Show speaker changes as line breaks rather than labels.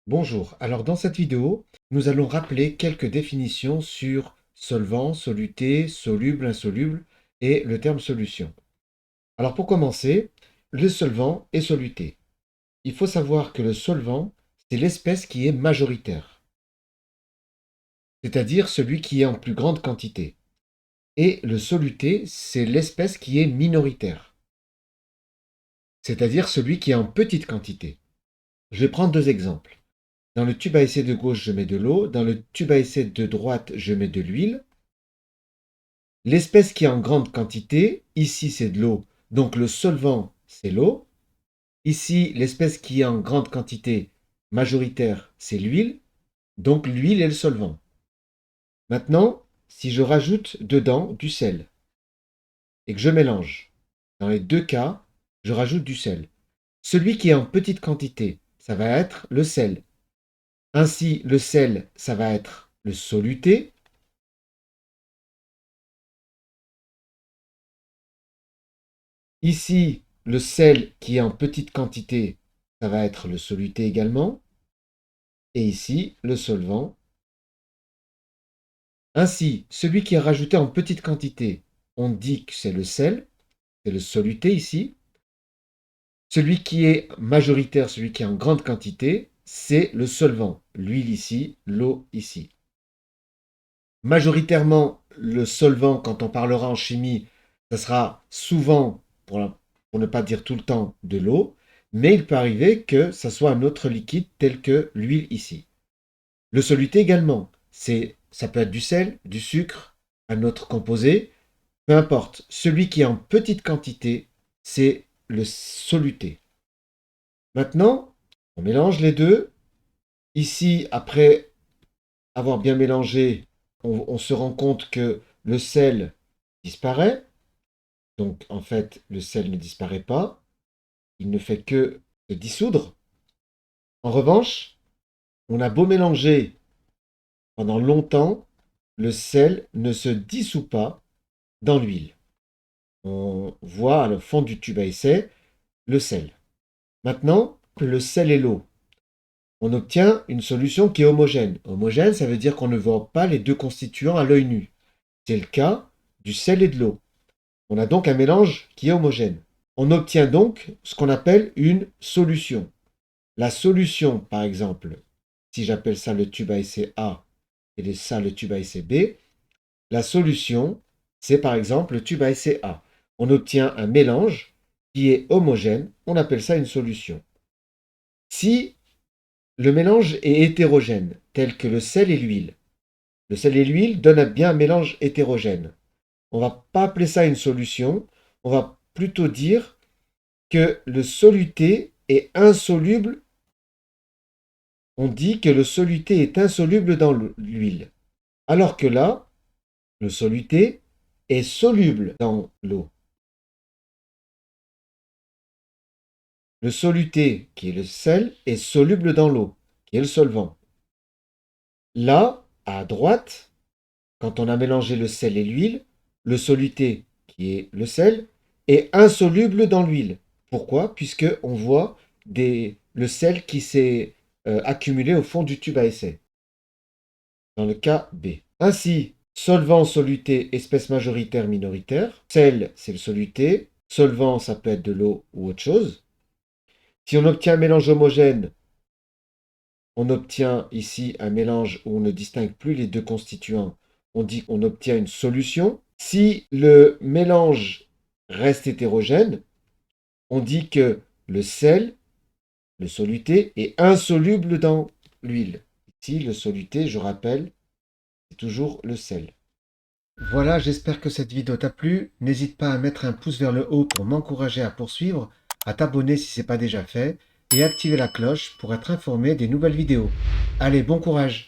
Bonjour, alors dans cette vidéo, nous allons rappeler quelques définitions sur solvant, soluté, soluble, insoluble et le terme solution. Alors pour commencer, le solvant et soluté. Il faut savoir que le solvant, c'est l'espèce qui est majoritaire, c'est-à-dire celui qui est en plus grande quantité. Et le soluté, c'est l'espèce qui est minoritaire, c'est-à-dire celui qui est en petite quantité. Je vais prendre deux exemples. Dans le tube à essai de gauche, je mets de l'eau. Dans le tube à essai de droite, je mets de l'huile. L'espèce qui est en grande quantité, ici c'est de l'eau, donc le solvant c'est l'eau. Ici, l'espèce qui est en grande quantité majoritaire, c'est l'huile, donc l'huile est le solvant. Maintenant, si je rajoute dedans du sel et que je mélange, dans les deux cas, je rajoute du sel. Celui qui est en petite quantité, ça va être le sel. Ainsi, le sel, ça va être le soluté. Ici, le sel qui est en petite quantité, ça va être le soluté également. Et ici, le solvant. Ainsi, celui qui est rajouté en petite quantité, on dit que c'est le sel, c'est le soluté ici. Celui qui est majoritaire, celui qui est en grande quantité, c'est le solvant. L'huile ici, l'eau ici. Majoritairement, le solvant, quand on parlera en chimie, ça sera souvent, pour ne pas dire tout le temps, de l'eau, mais il peut arriver que ça soit un autre liquide tel que l'huile ici. Le soluté également, ça peut être du sel, du sucre, un autre composé, peu importe. Celui qui est en petite quantité, c'est le soluté. Maintenant, on mélange les deux. Ici, après avoir bien mélangé, on se rend compte que le sel disparaît. Donc, en fait, le sel ne disparaît pas. Il ne fait que se dissoudre. En revanche, on a beau mélanger pendant longtemps, le sel ne se dissout pas dans l'huile. On voit à le fond du tube à essai le sel. Maintenant, le sel et l'eau, on obtient une solution qui est homogène. Homogène, ça veut dire qu'on ne voit pas les deux constituants à l'œil nu. C'est le cas du sel et de l'eau. On a donc un mélange qui est homogène. On obtient donc ce qu'on appelle une solution. La solution, par exemple, si j'appelle ça le tube à essai A et ça le tube à essai B, la solution, c'est par exemple le tube à essai A. On obtient un mélange qui est homogène, on appelle ça une solution. Si le mélange est hétérogène, tel que le sel et l'huile, le sel et l'huile donnent bien un mélange hétérogène. On ne va pas appeler ça une solution, on va plutôt dire que le soluté est insoluble. On dit que le soluté est insoluble dans l'huile, alors que là, le soluté est soluble dans l'eau. Le soluté, qui est le sel, est soluble dans l'eau, qui est le solvant. Là, à droite, quand on a mélangé le sel et l'huile, le soluté, qui est le sel, est insoluble dans l'huile. Pourquoi? Puisque on voit le sel qui s'est accumulé au fond du tube à essai, dans le cas B. Ainsi, solvant, soluté, espèce majoritaire, minoritaire. Sel, c'est le soluté. Solvant, ça peut être de l'eau ou autre chose. Si on obtient un mélange homogène, on obtient ici un mélange où on ne distingue plus les deux constituants. On dit qu'on obtient une solution. Si le mélange reste hétérogène, on dit que le sel, le soluté, est insoluble dans l'huile. Ici, le soluté, je rappelle, c'est toujours le sel. Voilà, j'espère que cette vidéo t'a plu. N'hésite pas à mettre un pouce vers le haut pour m'encourager à poursuivre, à t'abonner si ce n'est pas déjà fait, et activer la cloche pour être informé des nouvelles vidéos. Allez, bon courage!